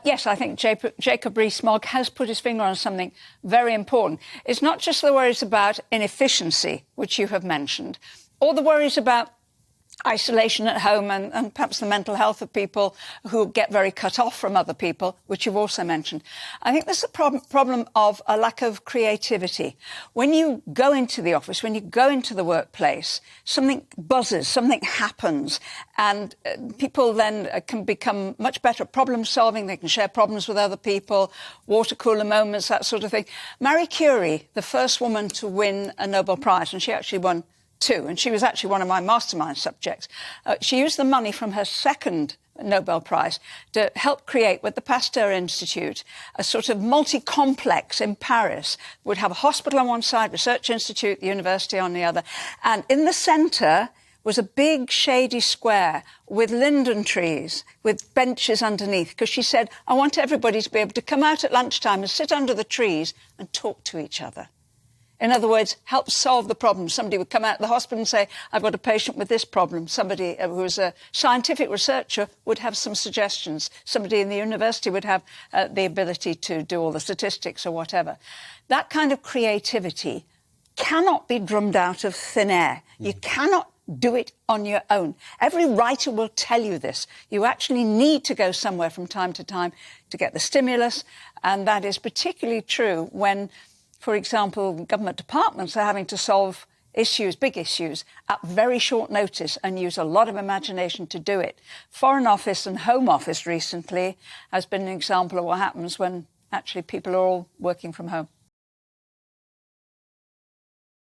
Yes, I think Jacob Rees-Mogg has put his finger on something very important. It's not just the worries about inefficiency, which you have mentioned, or the worries about isolation at home and perhaps the mental health of people who get very cut off from other people, which you've also mentioned. I think there's a problem of a lack of creativity. When you go into the office, when you go into the workplace, something buzzes, something happens, and people then can become much better at problem solving. They can share problems with other people, water cooler moments, that sort of thing. Marie Curie, the first woman to win a Nobel Prize, and she actually won two, and she was actually one of my mastermind subjects. She used the money from her second Nobel Prize to help create, with the Pasteur Institute, a sort of multi-complex in Paris. Would have a hospital on one side, research institute, the university on the other. And in the centre was a big shady square with linden trees, with benches underneath, because she said, I want everybody to be able to come out at lunchtime and sit under the trees and talk to each other. In other words, help solve the problem. Somebody would come out of the hospital and say, I've got a patient with this problem. Somebody who was a scientific researcher would have some suggestions. Somebody in the university would have the ability to do all the statistics or whatever. That kind of creativity cannot be drummed out of thin air. You cannot do it on your own. Every writer will tell you this. You actually need to go somewhere from time to get the stimulus. And that is particularly true when, for example, government departments are having to solve issues, big issues, at very short notice and use a lot of imagination to do it. Foreign Office and Home Office recently has been an example of what happens when actually people are all working from home.